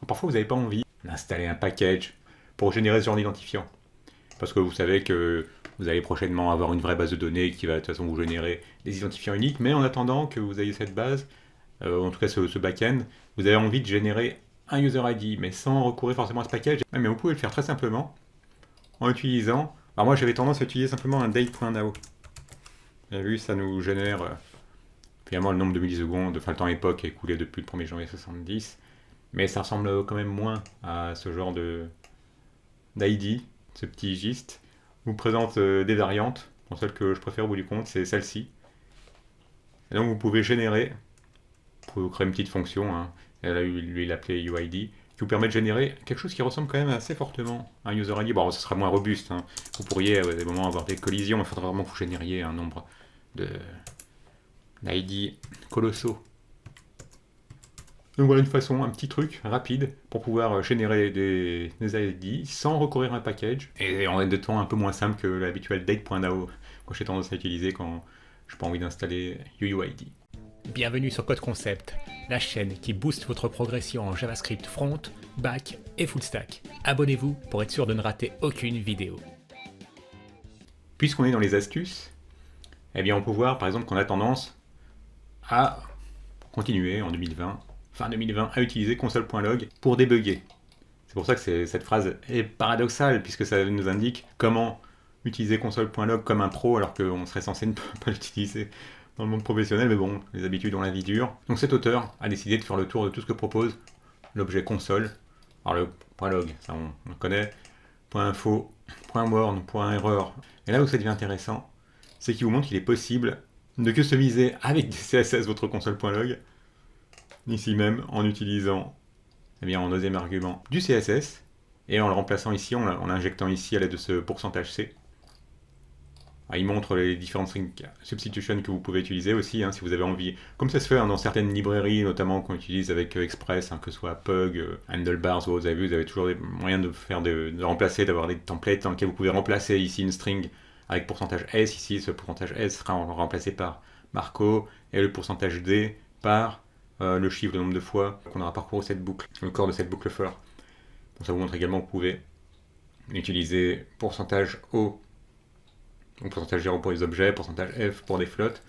Parfois, vous n'avez pas envie d'installer un package pour générer ce genre d'identifiant. Parce que vous savez que vous allez prochainement avoir une vraie base de données qui va de toute façon vous générer des identifiants uniques, mais en attendant que vous ayez cette base, en tout cas ce back-end, vous avez envie de générer un user ID, mais sans recourir forcément à ce package. Mais vous pouvez le faire très simplement en utilisant... Alors moi j'avais tendance à utiliser simplement un date.now. Vous avez vu, ça nous génère finalement le nombre de millisecondes, enfin le temps époque écoulé depuis le 1er janvier 70, mais ça ressemble quand même moins à ce genre d'ID, ce petit giste. Vous présente des variantes. Bon, celle que je préfère au bout du compte, c'est celle-ci. Et donc vous pouvez générer, vous pouvez créer une petite fonction, hein. Et là, lui il l'appelait UID, qui vous permet de générer quelque chose qui ressemble quand même assez fortement à un user ID. Bon, ce sera moins robuste, hein. Vous pourriez à des moments avoir des collisions, mais il faudra vraiment que vous génériez un nombre d'ID colossaux. Donc voilà une façon, un petit truc rapide pour pouvoir générer des ID sans recourir à un package et en de temps un peu moins simple que l'habituel date.now que j'ai tendance à utiliser quand je n'ai pas envie d'installer UUID. Bienvenue sur Code Concept, la chaîne qui booste votre progression en JavaScript front, back et full stack. Abonnez-vous pour être sûr de ne rater aucune vidéo. Puisqu'on est dans les astuces, eh bien on peut voir par exemple qu'on a tendance à continuer en 2020, fin 2020, à utiliser console.log pour débugger. C'est pour ça que cette phrase est paradoxale, puisque ça nous indique comment utiliser console.log comme un pro, alors qu'on serait censé ne pas l'utiliser dans le monde professionnel, mais bon, les habitudes ont la vie dure. Donc cet auteur a décidé de faire le tour de tout ce que propose l'objet console. Alors le .log, ça on le connaît, .info, .warn, .error. Et là où ça devient intéressant, c'est qu'il vous montre qu'il est possible de customiser avec des CSS votre console.log, ici même en utilisant, eh bien, en deuxième argument, du CSS, et en le remplaçant ici, en l'injectant ici à l'aide de ce %C. Il montre les différentes string substitutions que vous pouvez utiliser aussi, hein, si vous avez envie. Comme ça se fait dans certaines librairies, notamment qu'on utilise avec Express, que ce soit Pug, Handlebars, vous avez vu, vous avez toujours des moyens de remplacer, d'avoir des templates dans lesquels vous pouvez remplacer ici une string avec %S, ici ce %S sera remplacé par Marco, et le %D par le chiffre, le nombre de fois qu'on aura parcouru cette boucle, le corps de cette boucle for. Donc ça vous montre également que vous pouvez utiliser %O, donc %0 pour les objets, %F pour des flottes.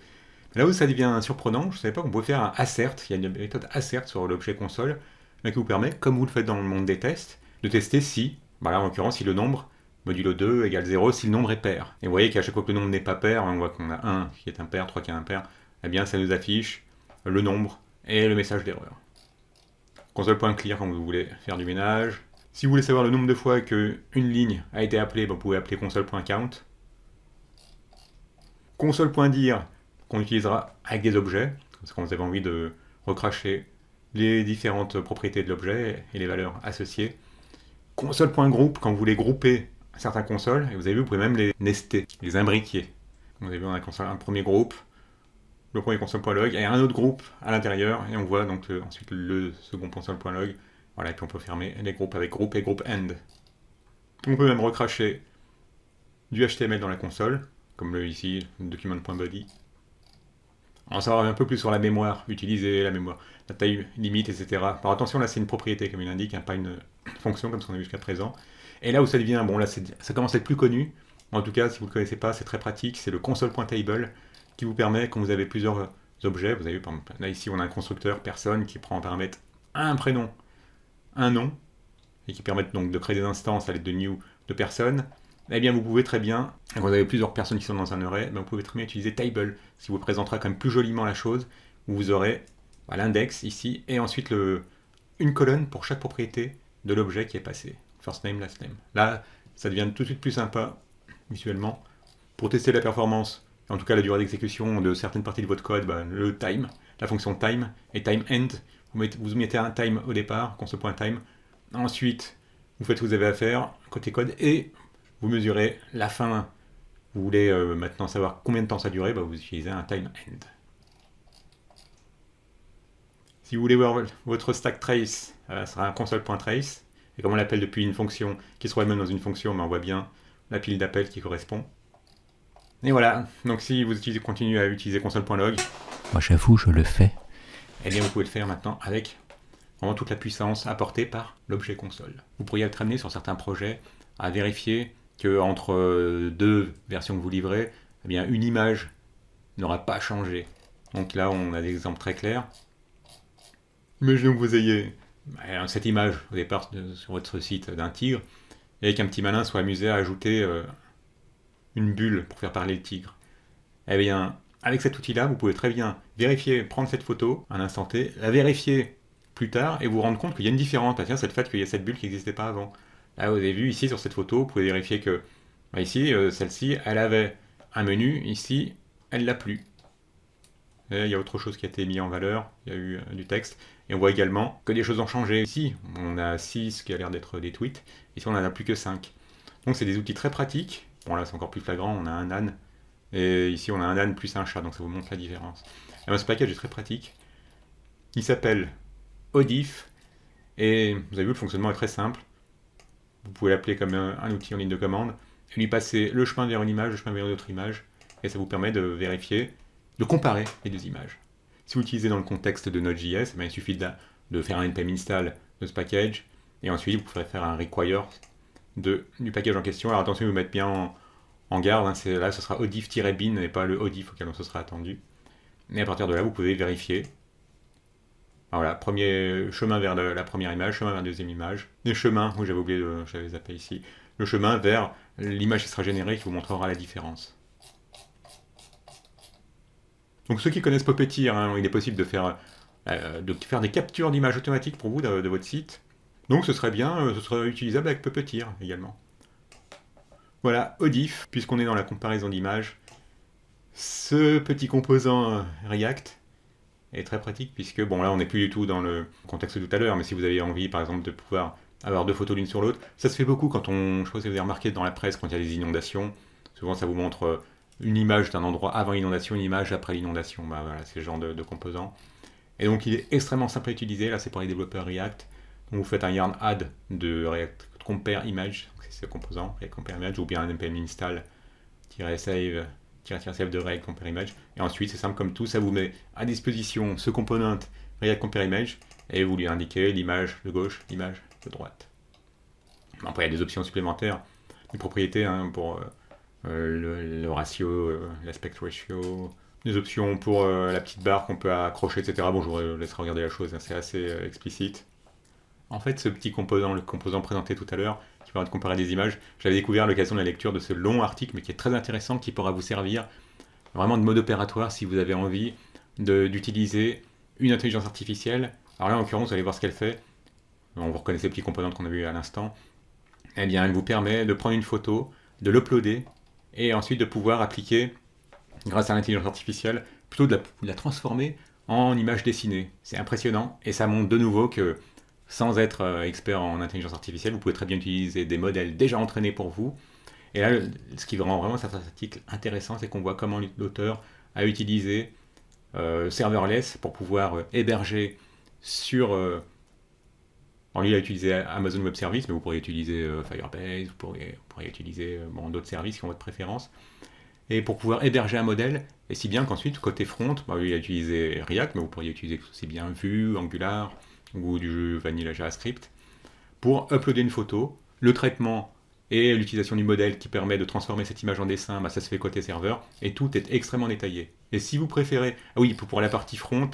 Là où ça devient surprenant, je ne savais pas qu'on pouvait faire un assert, il y a une méthode assert sur l'objet console, qui vous permet, comme vous le faites dans le monde des tests, de tester si, là en l'occurrence, si le nombre modulo 2 égale 0, si le nombre est pair. Et vous voyez qu'à chaque fois que le nombre n'est pas pair, on voit qu'on a 1 qui est impair, 3 qui est impair, eh bien ça nous affiche le nombre et le message d'erreur. Console.clear quand vous voulez faire du ménage. Si vous voulez savoir le nombre de fois qu'une ligne a été appelée, vous pouvez appeler console.count. Console.dir qu'on utilisera avec des objets, parce que vous avez envie de recracher les différentes propriétés de l'objet et les valeurs associées. Console.group quand vous voulez grouper certains consoles, et vous avez vu, vous pouvez même les nester, les imbriquer. Vous avez vu, on a un premier groupe, le premier console.log, et un autre groupe à l'intérieur, et on voit donc ensuite le second console.log. Voilà, et puis on peut fermer les groupes avec groupe et groupe end. On peut même recracher du HTML dans la console, comme ici, document.body. On va savoir un peu plus sur la mémoire utilisée, la mémoire, la taille limite, etc. Alors attention, là c'est une propriété comme il indique, pas une fonction comme ce qu'on a vu jusqu'à présent. Et là où ça devient, bon là ça commence à être plus connu, en tout cas si vous ne le connaissez pas, c'est très pratique, c'est le console.table qui vous permet, quand vous avez plusieurs objets, vous avez vu par exemple, là ici on a un constructeur personne qui prend en paramètre un prénom, un nom, et qui permettent donc de créer des instances à l'aide de new de personnes. Eh bien vous pouvez très bien, quand vous avez plusieurs personnes qui sont dans un array, vous pouvez très bien utiliser table, ce qui vous présentera quand même plus joliment la chose, où vous aurez l'index ici, et ensuite une colonne pour chaque propriété de l'objet qui est passé. First name, last name. Là, ça devient tout de suite plus sympa, visuellement. Pour tester la performance, en tout cas la durée d'exécution de certaines parties de votre code, le time, la fonction time, et time end, vous mettez un time au départ, console.time, ensuite vous faites ce que vous avez à faire, côté code, et vous mesurez la fin. Vous voulez maintenant savoir combien de temps ça a duré, vous utilisez un time end. Si vous voulez voir votre stack trace, ça sera un console.trace, et comme on l'appelle depuis une fonction qui se trouve même dans une fonction, on voit bien la pile d'appels qui correspond. Et voilà, donc si vous continuez à utiliser console.log, moi j'avoue, je le fais. Eh bien vous pouvez le faire maintenant avec vraiment toute la puissance apportée par l'objet console. Vous pourriez être amené sur certains projets à vérifier qu'entre deux versions que vous livrez, eh bien, une image n'aura pas changé. Donc là, on a des exemples très clairs. Imaginons que vous ayez cette image au départ sur votre site d'un tigre, et qu'un petit malin soit amusé à ajouter une bulle pour faire parler le tigre. Eh bien, avec cet outil-là, vous pouvez très bien vérifier, prendre cette photo à l'instant T, la vérifier plus tard et vous rendre compte qu'il y a une différence. Ah, tiens, c'est le fait qu'il y a cette bulle qui n'existait pas avant. Là, vous avez vu ici sur cette photo, vous pouvez vérifier que ici, celle-ci, elle avait un menu, ici, elle l'a plus. Et il y a autre chose qui a été mis en valeur, il y a eu du texte. Et on voit également que des choses ont changé. Ici, on a 6 qui a l'air d'être des tweets. Ici, on n'en a plus que 5. Donc, c'est des outils très pratiques. Bon, là, c'est encore plus flagrant, on a un âne. Et ici, on a un âne plus un chat, donc ça vous montre la différence. Et ce package est très pratique. Il s'appelle Odif. Et vous avez vu, le fonctionnement est très simple. Vous pouvez l'appeler comme un outil en ligne de commande. Et lui passer le chemin vers une image, le chemin vers une autre image. Et ça vous permet de vérifier, de comparer les deux images. Si vous l'utilisez dans le contexte de Node.js, il suffit de faire un npm install de ce package. Et ensuite, vous pourrez faire un require du package en question. Alors attention, vous mettez bien en garde. Là, ce sera odif-bin et pas le odif auquel on se sera attendu. Et à partir de là, vous pouvez vérifier. Voilà, premier chemin vers la première image, chemin vers la deuxième image. Les chemins, j'avais oublié, j'avais zappé ici. Le chemin vers l'image qui sera générée qui vous montrera la différence. Donc ceux qui connaissent Puppeteer, il est possible de faire des captures d'images automatiques pour vous de votre site. Donc ce serait bien, ce serait utilisable avec Puppeteer également. Voilà, Odif, puisqu'on est dans la comparaison d'images. Ce petit composant React est très pratique puisque, bon là on n'est plus du tout dans le contexte de tout à l'heure, mais si vous avez envie par exemple de pouvoir avoir deux photos l'une sur l'autre, ça se fait beaucoup quand je sais pas si vous avez remarqué dans la presse quand il y a des inondations, souvent ça vous montre une image d'un endroit avant l'inondation, une image après l'inondation, voilà, c'est ce genre de composant. Et donc il est extrêmement simple à utiliser, là c'est pour les développeurs React, donc vous faites un yarn add de React compare image, c'est ce composant, React compare image, ou bien un npm install-save de React compare image, et ensuite c'est simple comme tout, ça vous met à disposition ce component React compare image, et vous lui indiquez l'image de gauche, l'image de droite. Après il y a des options supplémentaires, des propriétés pour le ratio, l'aspect ratio, des options pour la petite barre qu'on peut accrocher, etc. Bon, je vous laisserai regarder la chose, c'est assez explicite. En fait, ce petit composant, le composant présenté tout à l'heure, qui permet de comparer des images, j'avais découvert à l'occasion de la lecture de ce long article, mais qui est très intéressant, qui pourra vous servir vraiment de mode opératoire si vous avez envie d'utiliser une intelligence artificielle. Alors là, en l'occurrence, vous allez voir ce qu'elle fait. Vous reconnaissez les petits composants qu'on a vu à l'instant. Eh bien, elle vous permet de prendre une photo, de l'uploader, et ensuite de pouvoir appliquer, grâce à l'intelligence artificielle, plutôt de la transformer en image dessinée. C'est impressionnant, et ça montre de nouveau que, sans être expert en intelligence artificielle, vous pouvez très bien utiliser des modèles déjà entraînés pour vous. Et là, ce qui rend vraiment cet article intéressant, c'est qu'on voit comment l'auteur a utilisé serverless pour pouvoir héberger sur... lui, il a utilisé Amazon Web Services, mais vous pourriez utiliser Firebase, vous pourriez utiliser d'autres services qui ont votre préférence. Et pour pouvoir héberger un modèle, et si bien qu'ensuite, côté front, lui, il a utilisé React, mais vous pourriez utiliser aussi bien Vue, Angular, ou du Vanilla JavaScript, pour uploader une photo, le traitement et l'utilisation du modèle qui permet de transformer cette image en dessin, ça se fait côté serveur, et tout est extrêmement détaillé. Et si vous préférez, pour la partie front,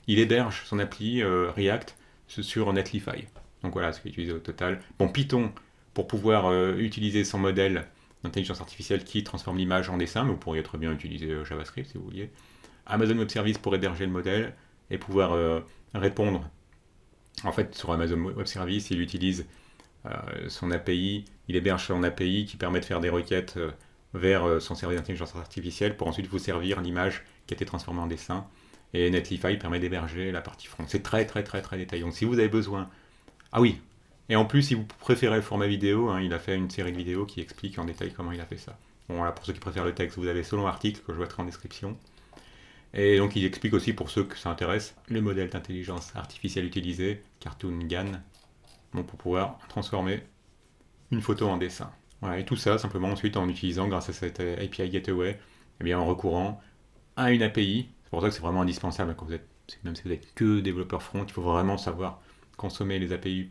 il héberge son appli React sur Netlify. Donc voilà ce qu'il utilise au total. Bon, Python, pour pouvoir utiliser son modèle d'intelligence artificielle qui transforme l'image en dessin, mais vous pourriez très bien utiliser JavaScript si vous vouliez. Amazon Web Services pour héberger le modèle et pouvoir répondre. En fait, sur Amazon Web Services, il utilise son API, il héberge son API qui permet de faire des requêtes vers son service d'intelligence artificielle pour ensuite vous servir l'image qui a été transformée en dessin. Et Netlify permet d'héberger la partie front. C'est très très très très détaillé. Donc si vous avez besoin... Ah oui, et en plus, si vous préférez le format vidéo, il a fait une série de vidéos qui explique en détail comment il a fait ça. Bon, voilà, pour ceux qui préfèrent le texte, vous avez ce long article que je mettrai en description. Et donc il explique aussi, pour ceux que ça intéresse, le modèle d'intelligence artificielle utilisé, Cartoon GAN, pour pouvoir transformer une photo en dessin. Voilà, et tout ça simplement ensuite en utilisant, grâce à cette API Gateway, en recourant à une API. C'est pour ça que c'est vraiment indispensable quand même si vous n'êtes que développeur front, il faut vraiment savoir consommer les API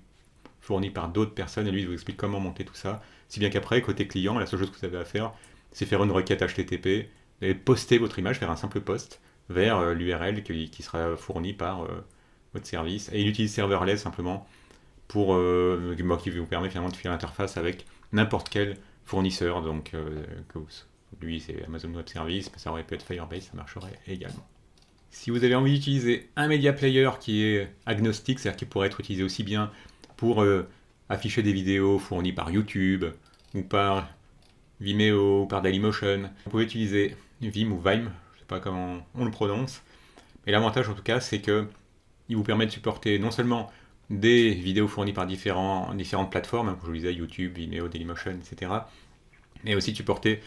fournies par d'autres personnes et lui il vous explique comment monter tout ça. Si bien qu'après, côté client, la seule chose que vous avez à faire, c'est faire une requête HTTP et poster votre image, faire un simple post vers l'URL qui sera fournie par votre service. Et il utilise serverless simplement pour qui vous permet finalement de faire l'interface avec n'importe quel fournisseur. Donc lui c'est Amazon Web Service, mais ça aurait pu être Firebase, ça marcherait également. Si vous avez envie d'utiliser un media player qui est agnostique, c'est-à-dire qui pourrait être utilisé aussi bien pour afficher des vidéos fournies par YouTube ou par Vimeo ou par Dailymotion, vous pouvez utiliser Vim ou Vime, je ne sais pas comment on le prononce. Et l'avantage en tout cas, c'est que il vous permet de supporter non seulement des vidéos fournies par différentes plateformes, comme je vous disais, YouTube, Vimeo, Dailymotion, etc., mais aussi de supporter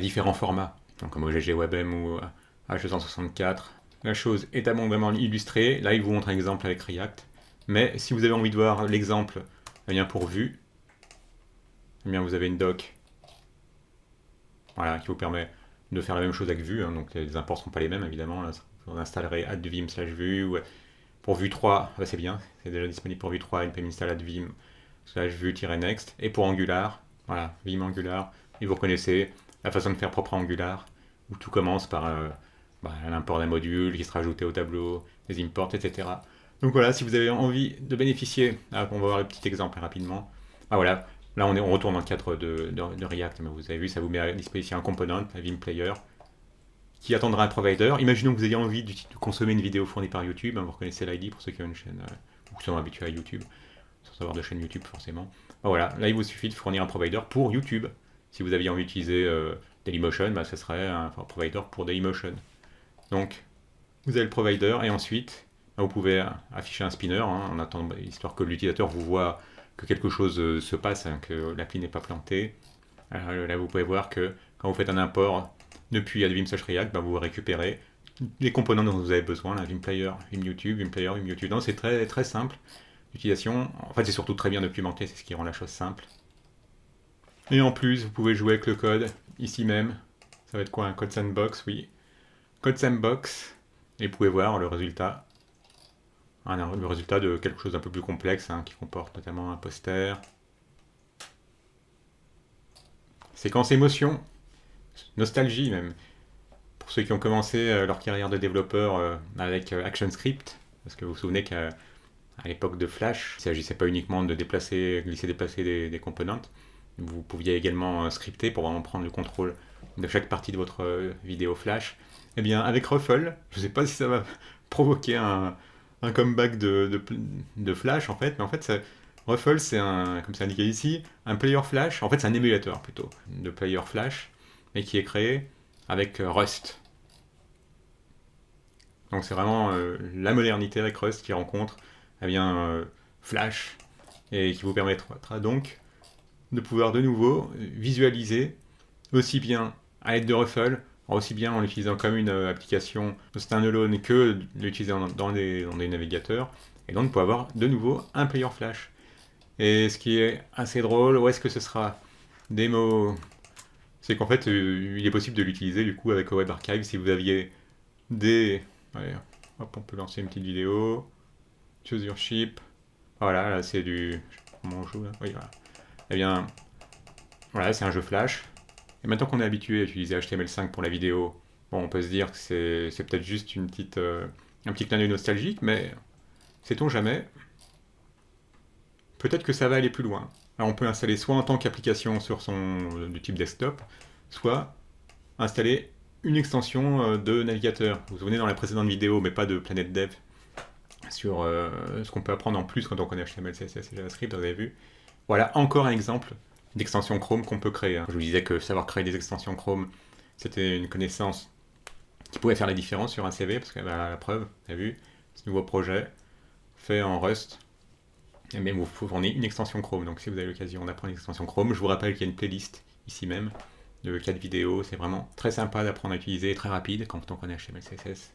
différents formats, donc comme OGG WebM ou H264. La chose est abondamment illustrée. Là, il vous montre un exemple avec React. Mais si vous avez envie de voir l'exemple pour Vue, vous avez une doc qui vous permet de faire la même chose avec Vue. Donc les imports ne sont pas les mêmes, évidemment. Là, on installerait add-vim/vue. Pour Vue 3, c'est bien. C'est déjà disponible pour Vue 3, npm install add-vim/vue-next. Et pour Angular, Vim Angular. Et vous reconnaissez la façon de faire propre à Angular, où tout commence par l'import d'un module qui sera ajouté au tableau, des imports, etc. Donc voilà, si vous avez envie de bénéficier, on va voir le petit exemple rapidement. Là on retourne dans le cadre de React, mais vous avez vu, ça vous met à disposition un component, un Vim Player, qui attendra un provider. Imaginons que vous ayez envie de consommer une vidéo fournie par YouTube, vous reconnaissez l'ID pour ceux qui ont une chaîne, ou qui sont habitués à YouTube, sans avoir de chaîne YouTube forcément. Là il vous suffit de fournir un provider pour YouTube. Si vous aviez envie d'utiliser Dailymotion, ce serait un provider pour Dailymotion. Donc, vous avez le provider et ensuite, vous pouvez afficher un spinner en attendant, histoire que l'utilisateur vous voit que quelque chose se passe, que l'appli n'est pas plantée. Là, vous pouvez voir que quand vous faites un import depuis add-vim/react, vous récupérez les composants dont vous avez besoin, Vim Player, Vim YouTube, Vim Player, Vim YouTube. C'est très, très simple l'utilisation. En fait, c'est surtout très bien documenté, c'est ce qui rend la chose simple. Et en plus, vous pouvez jouer avec le code, ici même. Ça va être quoi, un code sandbox? Oui. Code sandbox. Et vous pouvez voir le résultat. Le résultat de quelque chose d'un peu plus complexe, qui comporte notamment un poster. Séquence émotion. Nostalgie même. Pour ceux qui ont commencé leur carrière de développeur avec ActionScript. Parce que vous vous souvenez qu'à l'époque de Flash, il ne s'agissait pas uniquement de glisser-déplacer des components. Vous pouviez également scripter pour vraiment prendre le contrôle de chaque partie de votre vidéo Flash. Eh bien, avec Ruffle, je ne sais pas si ça va provoquer un comeback de Flash, en fait, mais en fait, Ruffle, c'est comme c'est indiqué ici, un player Flash. En fait, c'est un émulateur plutôt de player Flash, mais qui est créé avec Rust. Donc, c'est vraiment la modernité avec Rust qui rencontre Flash et qui vous permettra donc de pouvoir de nouveau visualiser aussi bien à l'aide de Ruffle, aussi bien en l'utilisant comme une application standalone que l'utiliser dans des navigateurs, et donc pour avoir de nouveau un player Flash. Et ce qui est assez drôle, où est-ce que ce sera démo, c'est qu'en fait il est possible de l'utiliser du coup avec Web Archive si vous aviez des... Allez, hop, on peut lancer une petite vidéo, choose your ship, là c'est du... Comment on joue là? Oui, voilà. Eh bien, c'est un jeu Flash. Et maintenant qu'on est habitué à utiliser HTML5 pour la vidéo, on peut se dire que c'est peut-être juste un petit clin d'œil nostalgique, mais sait-on jamais, peut-être que ça va aller plus loin. Alors on peut installer soit en tant qu'application du type desktop, soit installer une extension de navigateur. Vous vous souvenez dans la précédente vidéo, mais pas de Planet Dev, sur ce qu'on peut apprendre en plus quand on connaît HTML, CSS et JavaScript, vous avez vu. Voilà encore un exemple d'extension Chrome qu'on peut créer. Je vous disais que savoir créer des extensions Chrome, c'était une connaissance qui pouvait faire la différence sur un CV, parce que la preuve, vous avez vu, ce nouveau projet fait en Rust, et bien vous fournit une extension Chrome. Donc si vous avez l'occasion d'apprendre une extension Chrome, je vous rappelle qu'il y a une playlist ici même de 4 vidéos. C'est vraiment très sympa d'apprendre à utiliser, et très rapide quand on connaît HTML, CSS,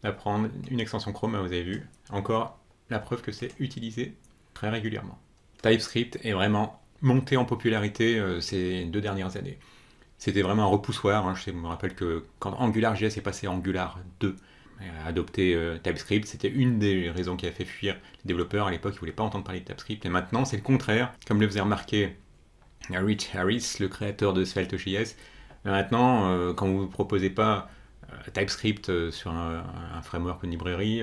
d'apprendre une extension Chrome. Vous avez vu, encore la preuve que c'est utilisé très régulièrement. TypeScript est vraiment monté en popularité ces 2 dernières années. C'était vraiment un repoussoir. Je me rappelle que quand AngularJS est passé à Angular 2, adopté TypeScript. C'était une des raisons qui a fait fuir les développeurs à l'époque. Ils ne voulaient pas entendre parler de TypeScript. Et maintenant, c'est le contraire. Comme le faisait remarquer Rich Harris, le créateur de Svelte.js. Maintenant, quand vous ne proposez pas TypeScript sur un framework ou une librairie,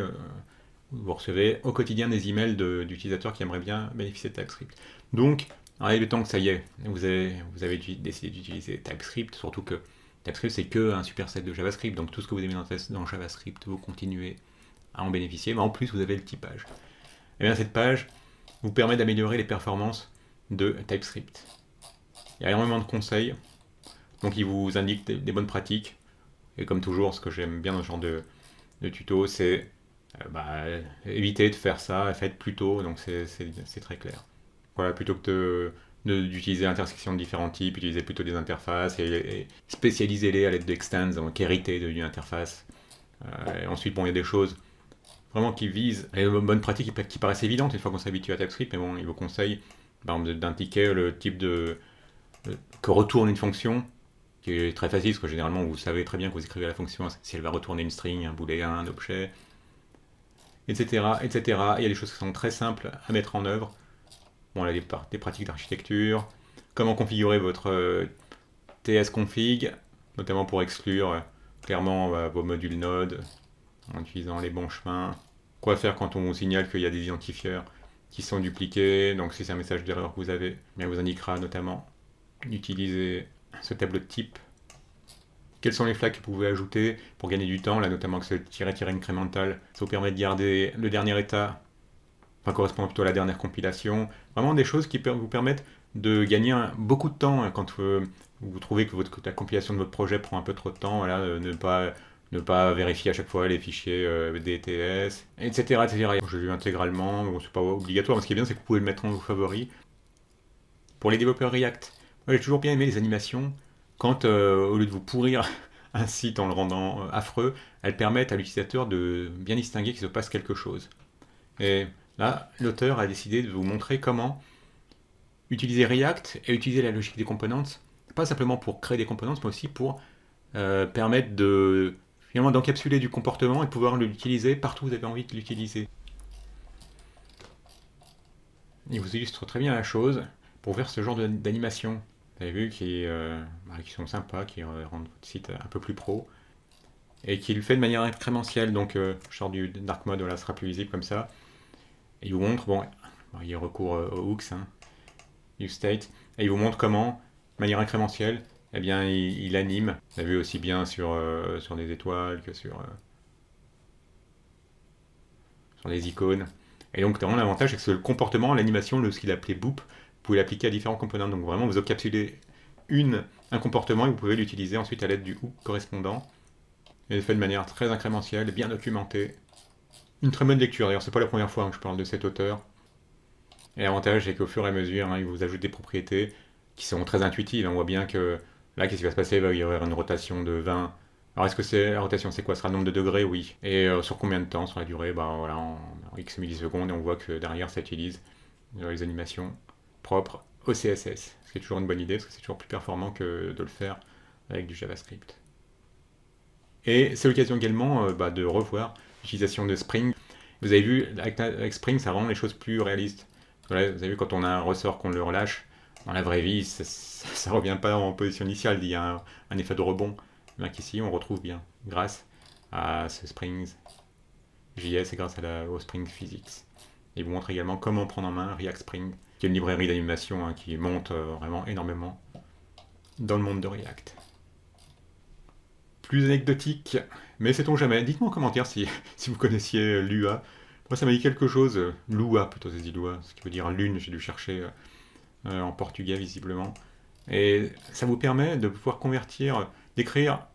vous recevez au quotidien des emails d'utilisateurs qui aimeraient bien bénéficier de TypeScript. Donc, il est temps que ça y est, vous avez décidé d'utiliser TypeScript, surtout que TypeScript c'est que un superset de JavaScript, donc tout ce que vous aimez dans JavaScript, vous continuez à en bénéficier, mais en plus vous avez le typage. Et bien cette page vous permet d'améliorer les performances de TypeScript. Il y a énormément de conseils, donc il vous indique des bonnes pratiques, et comme toujours, ce que j'aime bien dans ce genre de tuto, c'est évitez de faire ça, faites plus tôt, donc c'est très clair. Voilà, plutôt que d'utiliser l'intersection de différents types, utilisez plutôt des interfaces et spécialisez-les à l'aide d'extends, donc héritez d'une interface. Et ensuite, il y a des choses vraiment qui visent les bonnes pratiques qui paraissent évidentes une fois qu'on s'habitue à TypeScript, mais bon, il vous conseille d'indiquer le type que retourne une fonction, qui est très facile, parce que généralement vous savez très bien que vous écrivez la fonction si elle va retourner une string, un booléen, un objet, etc., etc. Il y a des choses qui sont très simples à mettre en œuvre. Bon, là, des pratiques d'architecture, comment configurer votre tsconfig, notamment pour exclure clairement vos modules Node en utilisant les bons chemins. Quoi faire quand on vous signale qu'il y a des identifieurs qui sont dupliqués, donc si c'est un message d'erreur que vous avez, bien vous indiquera notamment d'utiliser ce tableau de type. Quels sont les flags que vous pouvez ajouter pour gagner du temps, là notamment que ce tiret incrémental, ça vous permet de garder le dernier état, correspondant plutôt à la dernière compilation, vraiment des choses qui vous permettent de gagner beaucoup de temps quand vous trouvez que la compilation de votre projet prend un peu trop de temps, voilà, ne pas vérifier à chaque fois les fichiers DTS, etc. etc. Je l'ai lu intégralement, mais bon, c'est pas obligatoire, mais ce qui est bien c'est que vous pouvez le mettre en vos favoris. Pour les développeurs React, moi j'ai toujours bien aimé les animations, quand au lieu de vous pourrir un site en le rendant affreux, elles permettent à l'utilisateur de bien distinguer qu'il se passe quelque chose. Et là, l'auteur a décidé de vous montrer comment utiliser React et utiliser la logique des components, pas simplement pour créer des components, mais aussi pour permettre finalement d'encapsuler du comportement et de pouvoir l'utiliser partout où vous avez envie de l'utiliser. Il vous illustre très bien la chose pour faire ce genre d'animation. Vous avez vu qui sont sympas, qui rendent votre site un peu plus pro et qui le fait de manière incrémentielle. Donc, je sors du dark mode, voilà, sera plus visible comme ça. Et il vous montre, il y a recours aux hooks, use state, et il vous montre comment, de manière incrémentielle, eh bien, il anime. Vous avez vu aussi bien sur des étoiles que sur des icônes. Et donc, vraiment, l'avantage, c'est que le comportement, l'animation, ce qu'il appelait boop, vous pouvez l'appliquer à différents composants. Donc, vraiment, vous encapsulez un comportement et vous pouvez l'utiliser ensuite à l'aide du hook correspondant. Et fait de manière très incrémentielle, bien documentée. Une très bonne lecture, d'ailleurs, c'est pas la première fois que je parle de cet auteur. Et l'avantage, c'est qu'au fur et à mesure, il vous ajoute des propriétés qui sont très intuitives. On voit bien que là, qu'est-ce qui va se passer? Il y aura une rotation de 20. Alors, est-ce que la rotation, c'est quoi? Ce sera le nombre de degrés? Oui. Et sur combien de temps? Sur la durée, en X millisecondes, et on voit que derrière, ça utilise les animations propres au CSS. Ce qui est toujours une bonne idée, parce que c'est toujours plus performant que de le faire avec du JavaScript. Et c'est l'occasion également de revoir l'utilisation de Spring. Vous avez vu, avec Spring, ça rend les choses plus réalistes. Voilà, vous avez vu, quand on a un ressort qu'on le relâche, dans la vraie vie, ça ne revient pas en position initiale, il y a un effet de rebond. Bien qu'ici, on retrouve bien, grâce à ce Spring JS et grâce au Spring Physics. Et il vous montre également comment prendre en main React Spring, qui est une librairie d'animation qui monte vraiment énormément dans le monde de React. Plus anecdotique, mais sait-on jamais. Dites-moi en commentaire si vous connaissiez Lua. Moi, ça m'a dit quelque chose. Lua, plutôt, c'est dit Lua, ce qui veut dire lune. J'ai dû chercher en portugais, visiblement. Et ça vous permet de pouvoir d'écrire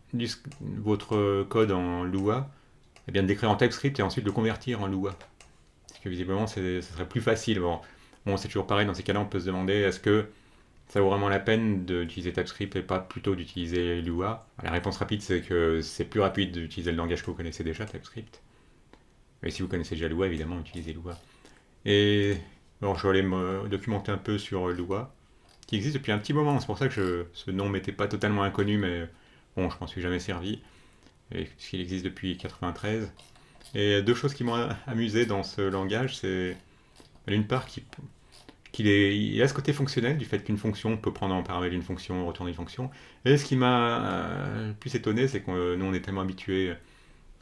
votre code en Lua, et bien de l'écrire en TypeScript et ensuite de le convertir en Lua. Parce que visiblement, ce serait plus facile. Bon, c'est toujours pareil, dans ces cas-là, on peut se demander, est-ce que ça vaut vraiment la peine d'utiliser TypeScript et pas plutôt d'utiliser Lua? La réponse rapide, c'est que c'est plus rapide d'utiliser le langage que vous connaissez déjà, TypeScript. Mais si vous connaissez déjà Lua, évidemment, utilisez Lua. Et bon, je vais aller me documenter un peu sur Lua, qui existe depuis un petit moment. C'est pour ça que ce nom m'était pas totalement inconnu, mais bon, je m'en suis jamais servi. puisqu'il existe depuis 93. Et deux choses qui m'ont amusé dans ce langage, c'est d'une part il a ce côté fonctionnel du fait qu'une fonction peut prendre en paramètre une fonction, retourner une fonction. Et ce qui m'a le plus étonné, c'est que nous on est tellement habitués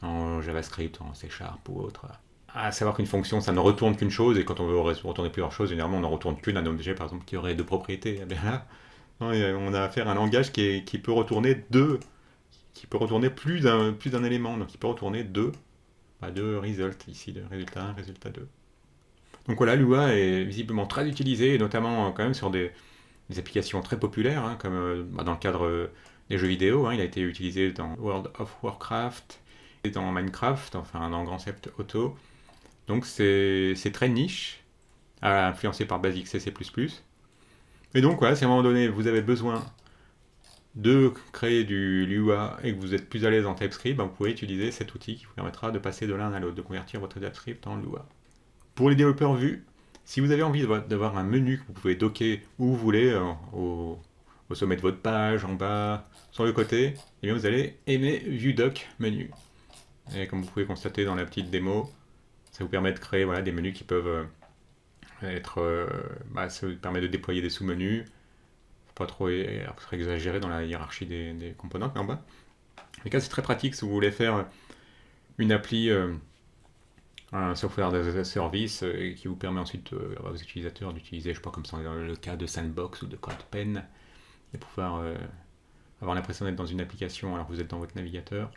en JavaScript, en C# ou autre, à savoir qu'une fonction ça ne retourne qu'une chose, et quand on veut retourner plusieurs choses, généralement on n'en retourne qu'une, un objet par exemple qui aurait deux propriétés. Et bien là, on a affaire à un langage qui peut retourner plus d'un élément, donc il peut retourner deux results, ici le résultat 1, résultat 2. Donc voilà, Lua est visiblement très utilisé, et notamment quand même sur des applications très populaires, hein, comme dans le cadre des jeux vidéo. Hein, il a été utilisé dans World of Warcraft et dans Minecraft, enfin dans Grand Theft Auto. Donc c'est très niche, influencé par Basic C++. Et donc voilà, si à un moment donné vous avez besoin de créer du Lua et que vous êtes plus à l'aise en TypeScript, vous pouvez utiliser cet outil qui vous permettra de passer de l'un à l'autre, de convertir votre TypeScript en Lua. Pour les développeurs Vue, si vous avez envie d'avoir un menu que vous pouvez docker où vous voulez, au sommet de votre page, en bas, sur le côté, eh bien vous allez aimer VueDock menu. Et comme vous pouvez constater dans la petite démo, ça vous permet de créer des menus qui peuvent ça vous permet de déployer des sous-menus, pas trop exagéré dans la hiérarchie des composants en bas. En tout cas, c'est très pratique si vous voulez faire une appli, un software as a service qui vous permet ensuite à vos utilisateurs d'utiliser, je sais pas, comme c'est dans le cas de Sandbox ou de CodePen, et pouvoir avoir l'impression d'être dans une application alors que vous êtes dans votre navigateur.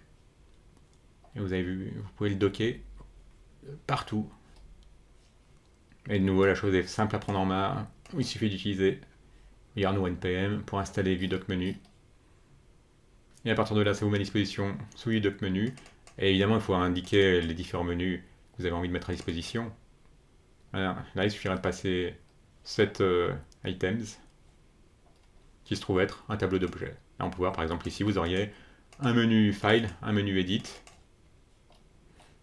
Et vous avez vu, vous pouvez le docker partout. Et de nouveau, la chose est simple à prendre en main. Il suffit d'utiliser yarn npm pour installer VueDock menu. Et à partir de là, ça vous met à disposition sous VueDock menu. Et évidemment, il faut indiquer les différents menus que vous avez envie de mettre à disposition. Alors, là, il suffirait de passer set items, qui se trouve être un tableau d'objets. Là, on peut voir, par exemple, ici, vous auriez un menu file, un menu edit.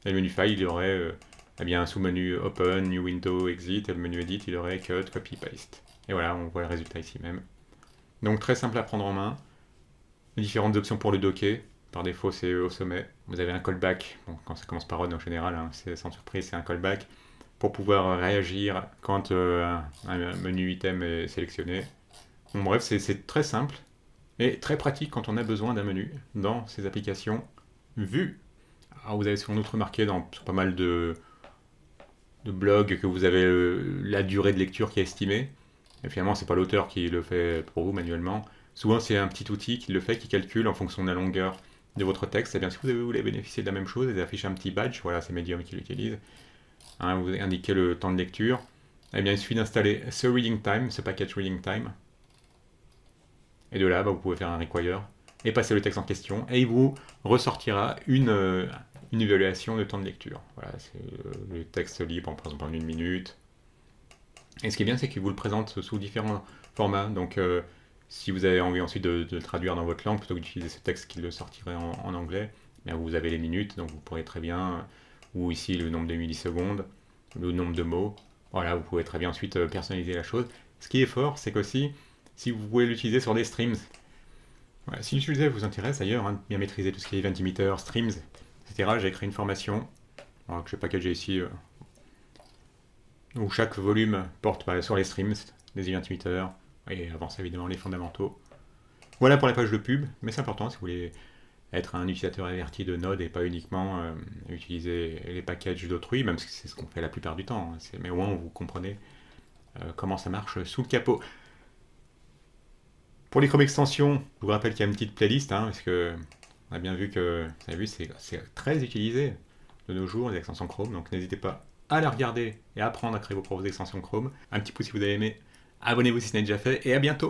Et le menu file, il y aurait un sous-menu open, new window, exit. Et le menu edit, il aurait cut, copy, paste. Et voilà, on voit le résultat ici même. Donc très simple à prendre en main. Différentes options pour le docker. Par défaut, c'est au sommet. Vous avez un callback. Bon, quand ça commence par on en général, hein, c'est sans surprise, c'est un callback pour pouvoir réagir quand un menu item est sélectionné. Donc, bref, c'est très simple et très pratique quand on a besoin d'un menu dans ces applications Vue. Alors, vous avez sans doute remarqué sur pas mal de blogs que vous avez la durée de lecture qui est estimée. Et finalement, c'est pas l'auteur qui le fait pour vous manuellement. Souvent, c'est un petit outil qui le fait, qui calcule en fonction de la longueur de votre texte. Et bien, si vous voulez bénéficier de la même chose, il affiche un petit badge. Voilà, c'est Medium qui l'utilise. Hein, vous indiquez le temps de lecture. Eh bien, il suffit d'installer ce Reading Time, ce package Reading Time. Et de là, vous pouvez faire un require et passer le texte en question. Et il vous ressortira une évaluation de temps de lecture. Voilà, c'est le texte libre, par exemple en 1 minute. Et ce qui est bien, c'est qu'il vous le présente sous différents formats. Donc, si vous avez envie ensuite de le traduire dans votre langue, plutôt que d'utiliser ce texte qui le sortirait en anglais, bien vous avez les minutes, donc vous pourrez très bien, ou ici le nombre de millisecondes, le nombre de mots. Voilà, vous pouvez très bien ensuite personnaliser la chose. Ce qui est fort, c'est qu'aussi, si vous pouvez l'utiliser sur des streams, voilà, si le sujet vous intéresse d'ailleurs, hein, bien maîtriser tout ce qui est event emitter, streams, etc., j'ai créé une formation, alors que je vais packager ici, où chaque volume porte sur les streams, les event emitters, et avance évidemment les fondamentaux. Voilà pour la page de pub, mais c'est important si vous voulez être un utilisateur averti de Node et pas uniquement utiliser les packages d'autrui, même si c'est ce qu'on fait la plupart du temps, hein, mais au moins vous comprenez comment ça marche sous le capot. Pour les Chrome extensions, je vous rappelle qu'il y a une petite playlist, hein, parce que on a bien vu que, vous avez vu, c'est très utilisé de nos jours, les extensions Chrome, donc n'hésitez pas à la regarder et à apprendre à créer vos propres extensions Chrome. Un petit pouce si vous avez aimé, abonnez-vous si ce n'est déjà fait, et à bientôt!